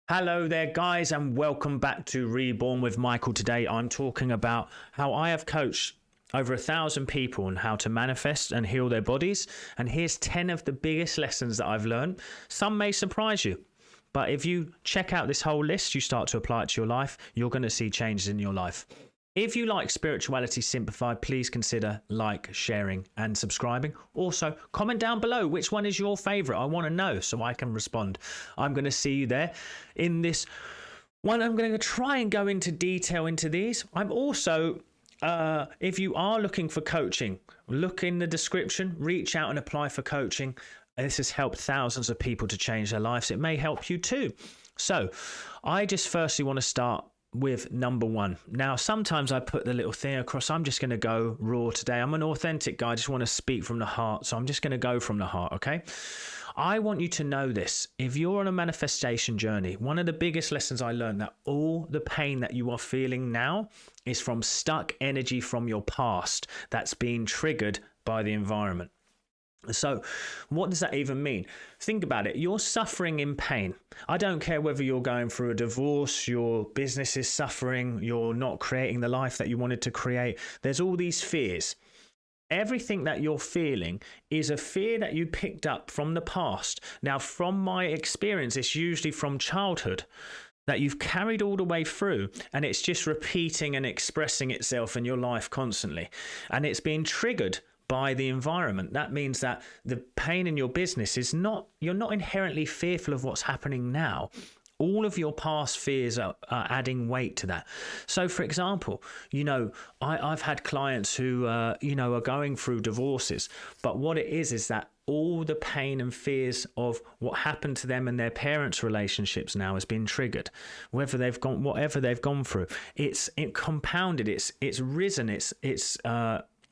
Hello there, guys, and welcome back to Reborn with Michael. Today, I'm talking about how I have coached over 1,000 people on how to manifest and heal their bodies. And here's 10 of the biggest lessons that I've learned. Some may surprise you, but if you check out this whole list, you start to apply it to your life, you're going to see changes in your life. If you like Spirituality Simplified, please consider sharing and subscribing. Also, comment down below which one is your favorite. I want to know so I can respond. I'm going to see you there. In this one, I'm going to try and go into detail into these. I'm also, if you are looking for coaching, look in the description, reach out and apply for coaching. This has helped thousands of people to change their lives. It may help you too. So I just firstly want to start with number one. Now, sometimes I put the little thing across. I'm just going to go raw today. I'm an authentic guy. I just want to speak from the heart. So I'm just going to go from the heart, okay? I want you to know this. If you're on a manifestation journey, one of the biggest lessons I learned that all the pain that you are feeling now is from stuck energy from your past that's being triggered by the environment. So what does that even mean? Think about it. You're suffering in pain. I don't care whether you're going through a divorce, your business is suffering, you're not creating the life that you wanted to create. There's all these fears. Everything that you're feeling is a fear that you picked up from the past. Now, from my experience, it's usually from childhood that you've carried all the way through, and it's just repeating and expressing itself in your life constantly. And it's being triggered by the environment. That means that the pain in your business is not, you're not inherently fearful of what's happening now. All of your past fears are adding weight to that. So, for example, I've had clients who, are going through divorces. But what it is that all the pain and fears of what happened to them and their parents' relationships now has been triggered. Whatever they've gone through, it's compounded. It's risen. It's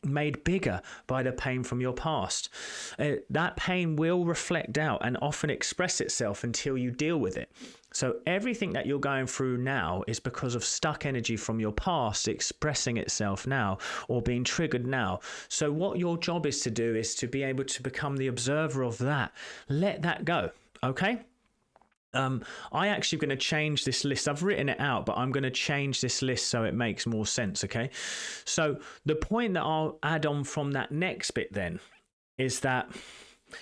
made bigger by the pain from your past. That pain will reflect out and often express itself until you deal with it. So everything that you're going through now is because of stuck energy from your past expressing itself now or being triggered now. So what your job is to do is to be able to become the observer of that. Let that go. Okay? I actually going to change this list. I've written it out, but I'm going to change this list so it makes more sense. Okay. So the point that I'll add on from that next bit then is that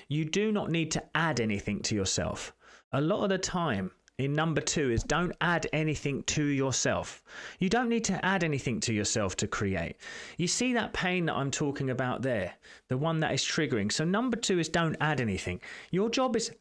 you do not need to add anything to yourself. A lot of the time in number two is don't add anything to yourself. You don't need to add anything to yourself to create. You see that pain that I'm talking about there, the one that is triggering. So number two is don't add anything. Your job is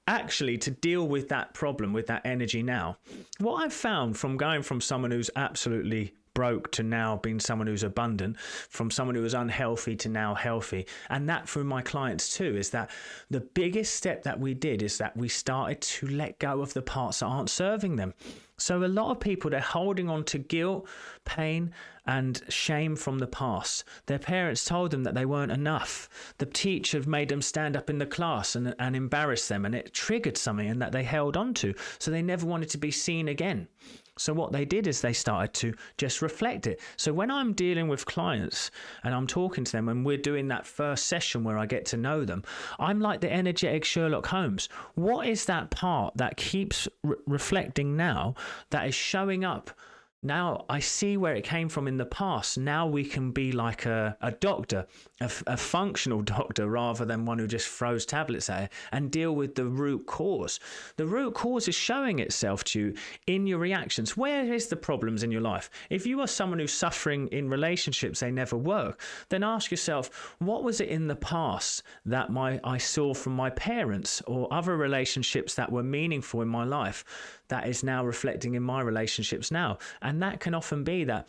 actually to deal with that problem, with that energy now. What I've found from going from someone who's absolutely broke to now being someone who's abundant, from someone who was unhealthy to now healthy, and that through my clients too, is that the biggest step that we did is that we started to let go of the parts that aren't serving them. So a lot of people, they're holding on to guilt, pain, and shame from the past. Their parents told them that they weren't enough. The teacher made them stand up in the class and embarrass them, and it triggered something and that they held on to. So they never wanted to be seen again. So what they did is they started to just reflect it. So when I'm dealing with clients and I'm talking to them and we're doing that first session where I get to know them, I'm like the energetic Sherlock Holmes. What is that part that keeps reflecting now that is showing up? Now I see where it came from in the past. Now we can be like a doctor, a functional doctor, rather than one who just throws tablets at it, and deal with the root cause. The root cause is showing itself to you in your reactions. Where is the problems in your life? If you are someone who's suffering in relationships, they never work, then ask yourself, what was it in the past that I saw from my parents or other relationships that were meaningful in my life that is now reflecting in my relationships now? And that can often be that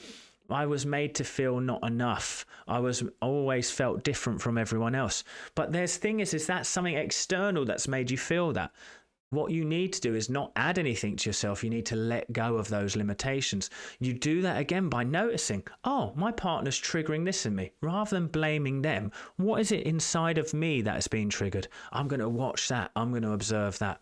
I was made to feel not enough. I always felt different from everyone else. But there's thing is that's something external that's made you feel that. What you need to do is not add anything to yourself. You need to let go of those limitations. You do that again by noticing, oh, my partner's triggering this in me. Rather than blaming them, what is it inside of me that is being triggered? I'm going to watch that. I'm going to observe that.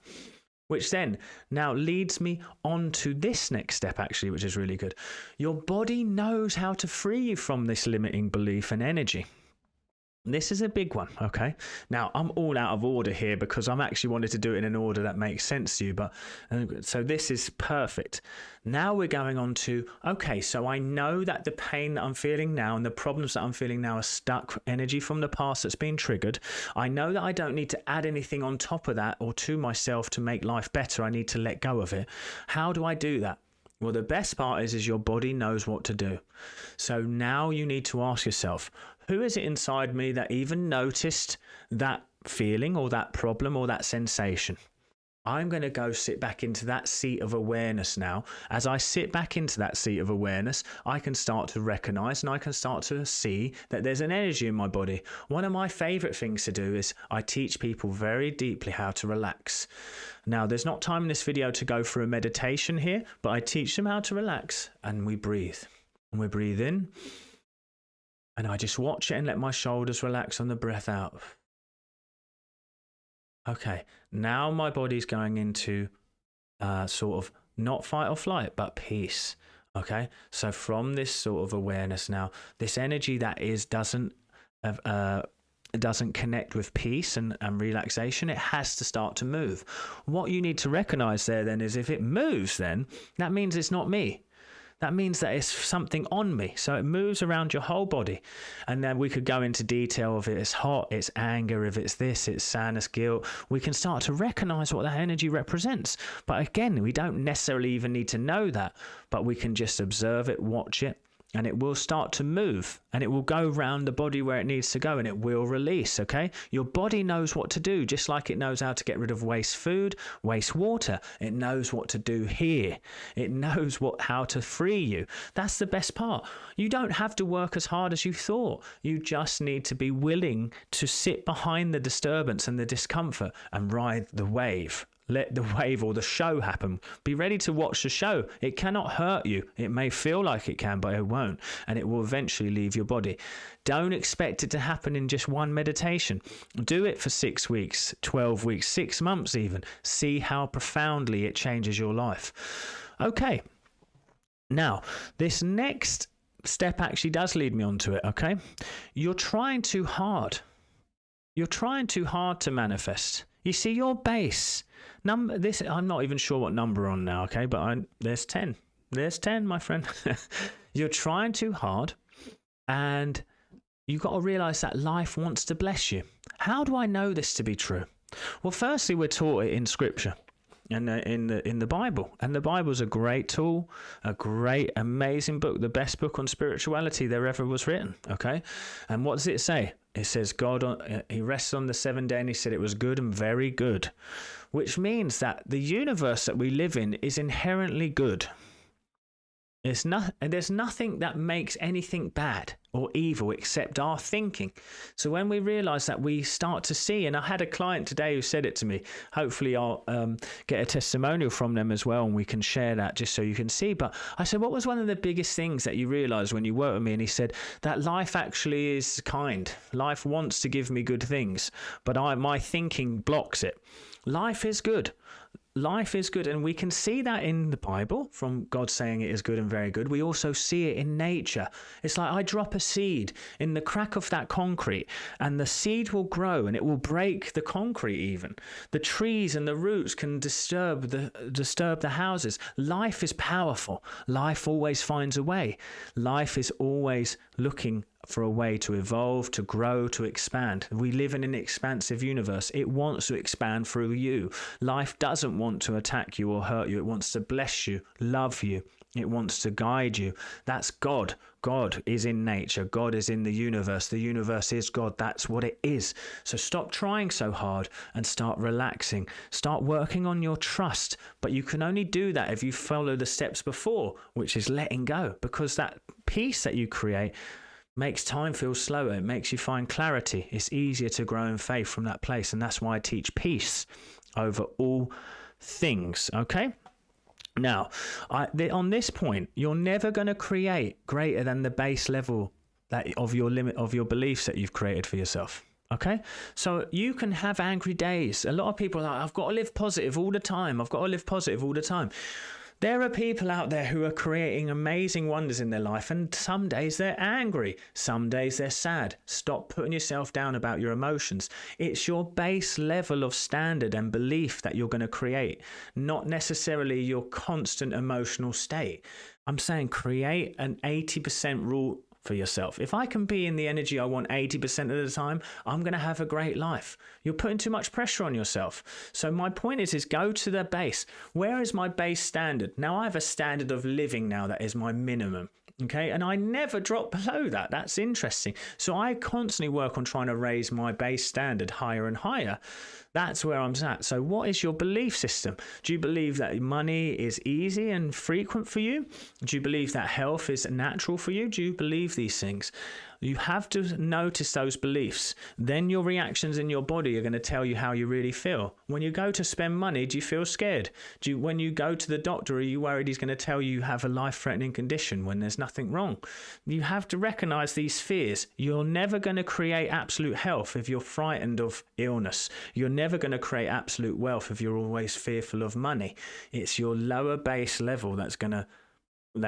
Which then now leads me on to this next step, actually, which is really good. Your body knows how to free you from this limiting belief and energy. This is a big one, okay? Now, I'm all out of order here because I'm actually wanted to do it in an order that makes sense to you, but so this is perfect. Now we're going on to, okay, so I know that the pain that I'm feeling now and the problems that I'm feeling now are stuck energy from the past that's been triggered. I know that I don't need to add anything on top of that or to myself to make life better. I need to let go of it. How do I do that? Well, the best part is your body knows what to do. So now you need to ask yourself, who is it inside me that even noticed that feeling or that problem or that sensation? I'm going to go sit back into that seat of awareness now. As I sit back into that seat of awareness, I can start to recognize and I can start to see that there's an energy in my body. One of my favorite things to do is I teach people very deeply how to relax. Now, there's not time in this video to go through a meditation here, but I teach them how to relax, and we breathe. And we breathe in, and I just watch it and let my shoulders relax on the breath out. Okay, now my body's going into sort of not fight or flight, but peace. Okay, so from this sort of awareness now, this energy that doesn't connect with peace and relaxation, it has to start to move. What you need to recognize there then is if it moves, then that means it's not me. That means that it's something on me. So it moves around your whole body. And then we could go into detail of it. It's hot, it's anger, if it's this, it's sadness, guilt. We can start to recognize what that energy represents. But again, we don't necessarily even need to know that, but we can just observe it, watch it, and it will start to move, and it will go around the body where it needs to go, and it will release, okay? Your body knows what to do, just like it knows how to get rid of waste food, waste water. It knows what to do here. It knows how to free you. That's the best part. You don't have to work as hard as you thought. You just need to be willing to sit behind the disturbance and the discomfort and ride the wave. Let the wave or the show happen. Be ready to watch the show. It cannot hurt you. It may feel like it can, but it won't. And it will eventually leave your body. Don't expect it to happen in just one meditation. Do it for 6 weeks, 12 weeks, 6 months even. See how profoundly it changes your life. Okay. Now, this next step actually does lead me onto it, okay? You're trying too hard. You're trying too hard to manifest. You see, your base this, I'm not even sure what number we're on now, okay? But there's 10. There's 10, my friend. You're trying too hard, and you've got to realize that life wants to bless you. How do I know this to be true? Well, firstly, we're taught it in Scripture and in the Bible. And the Bible's a great tool, a great, amazing book, the best book on spirituality there ever was written, okay? And what does it say? It says he rested on the 7th day and he said it was good and very good, which means that the universe that we live in is inherently good. There's nothing that makes anything bad or evil except our thinking. So when we realize that, we start to see, and I had a client today who said it to me. Hopefully I'll get a testimonial from them as well, and we can share that just so you can see. But I said, what was one of the biggest things that you realized when you worked with me? And he said that life actually is kind. Life wants to give me good things, but my thinking blocks it. Life is good. Life is good, and we can see that in the Bible, from God saying it is good and very good. We also see it in nature. It's like I drop a seed in the crack of that concrete, and the seed will grow, and it will break the concrete even. The trees and the roots can disturb the houses. Life is powerful. Life always finds a way. Life is always looking for a way to evolve, to grow, to expand. We live in an expansive universe. It wants to expand through you. Life doesn't want to attack you or hurt you. It wants to bless you, love you. It wants to guide you. That's God. God is in nature. God is in the universe. The universe is God. That's what it is. So stop trying so hard and start relaxing. Start working on your trust. But you can only do that if you follow the steps before, which is letting go, because that peace that you create makes time feel slower. It makes you find clarity. It's easier to grow in faith from that place. And that's why I teach peace over all things. Okay? Now, on this point, you're never going to create greater than the base level of your beliefs that you've created for yourself. Okay? So you can have angry days. A lot of people are like, I've got to live positive all the time. I've got to live positive all the time. There are people out there who are creating amazing wonders in their life, and some days they're angry, some days they're sad. Stop putting yourself down about your emotions. It's your base level of standard and belief that you're going to create, not necessarily your constant emotional state. I'm saying create an 80% rule for yourself. If I can be in the energy I want 80% of the time, I'm going to have a great life. You're putting too much pressure on yourself. So my point is go to the base. Where is my base standard? Now I have a standard of living now that is my minimum. Okay, and I never drop below that. That's interesting. So I constantly work on trying to raise my base standard higher and higher. That's where I'm at. So what is your belief system? Do you believe that money is easy and frequent for you? Do you believe that health is natural for you? Do you believe these things? You have to notice those beliefs. Then your reactions in your body are going to tell you how you really feel. When you go to spend money, do you feel scared? When you go to the doctor, are you worried he's going to tell you have a life-threatening condition when there's nothing wrong? You have to recognize these fears. You're never going to create absolute health if you're frightened of illness. You're never going to create absolute wealth if you're always fearful of money. It's your lower base level that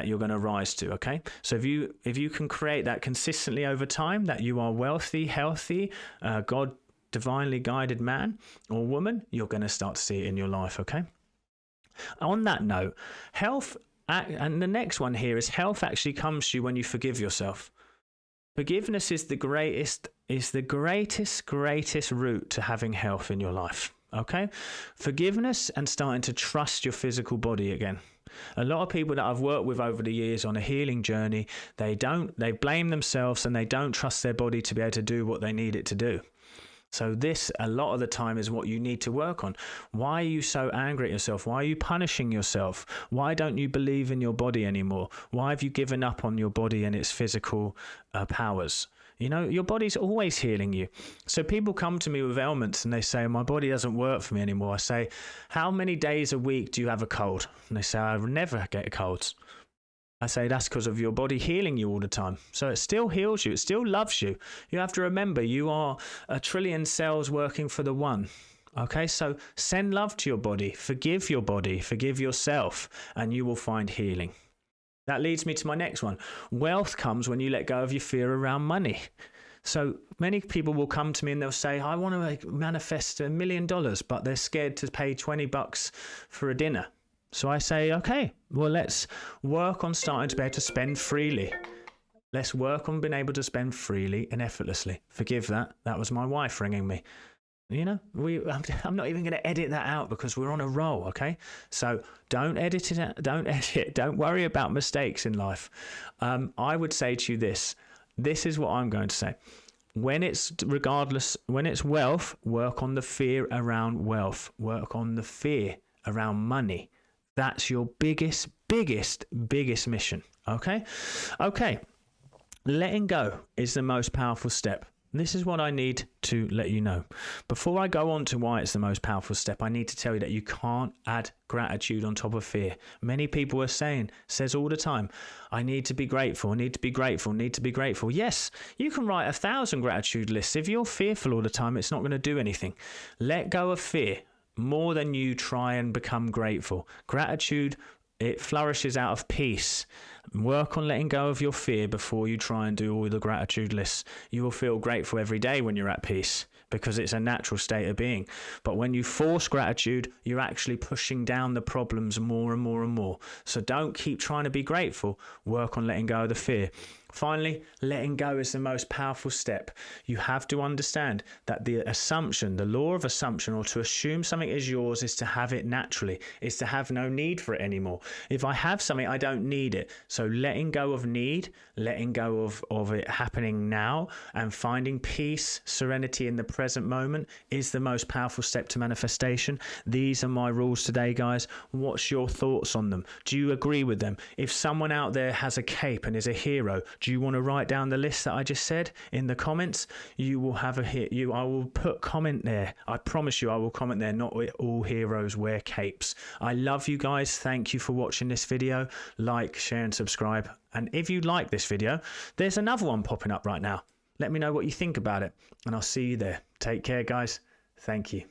you're going to rise to. Okay, so if you can create that consistently over time, that you are wealthy, healthy, God divinely guided man or woman, you're going to start to see it in your life. Okay, on that note, health, and the next one here is health actually comes to you when you forgive yourself. Forgiveness is the greatest route to having health in your life. Okay, forgiveness and starting to trust your physical body again. A lot of people that I've worked with over the years on a healing journey, they blame themselves and they don't trust their body to be able to do what they need it to do. So this, a lot of the time, is what you need to work on. Why are you so angry at yourself? Why are you punishing yourself? Why don't you believe in your body anymore? Why have you given up on your body and its physical powers? You know, your body's always healing you. So people come to me with ailments and they say, my body doesn't work for me anymore. I say, how many days a week do you have a cold? And they say, I never get colds. I say, that's because of your body healing you all the time. So it still heals you. It still loves you. You have to remember, you are 1 trillion cells working for the one. Okay, so send love to your body, forgive yourself, and you will find healing. That leads me to my next one. Wealth comes when you let go of your fear around money. So many people will come to me and they'll say, I want to manifest $1 million, but they're scared to pay $20 for a dinner. So I say, okay, well, let's work on starting to be able to spend freely. Let's work on being able to spend freely and effortlessly. Forgive that. That was my wife ringing me. You know, I'm not even going to edit that out because we're on a roll, okay? So don't edit it out. Don't edit. Don't worry about mistakes in life. I would say to you this. This is what I'm going to say. When it's wealth, work on the fear around wealth. Work on the fear around money. That's your biggest mission, okay? Okay, letting go is the most powerful step. This is what I need to let you know. Before I go on to why it's the most powerful step, I need to tell you that you can't add gratitude on top of fear. Many people says all the time, I need to be grateful, I need to be grateful, need to be grateful. Yes, you can write 1,000 gratitude lists. If you're fearful all the time, it's not going to do anything. Let go of fear more than you try and become grateful. Gratitude, it flourishes out of peace. Work on letting go of your fear before you try and do all the gratitude lists. You will feel grateful every day when you're at peace because it's a natural state of being. But when you force gratitude, you're actually pushing down the problems more and more and more. So don't keep trying to be grateful. Work on letting go of the fear. Finally, letting go is the most powerful step. You have to understand that the law of assumption, or to assume something is yours, is to have it naturally, is to have no need for it anymore. If I have something, I don't need it. So letting go of need, letting go of it happening now, and finding peace, serenity in the present moment is the most powerful step to manifestation. These are my rules today, guys. What's your thoughts on them? Do you agree with them? If someone out there has a cape and is a hero, do you want to write down the list that I just said in the comments? You will have a hit. I will put comment there. I promise you I will comment there. Not all heroes wear capes. I love you guys. Thank you for watching this video. Like, share and subscribe. And if you like this video, there's another one popping up right now. Let me know what you think about it and I'll see you there. Take care, guys. Thank you.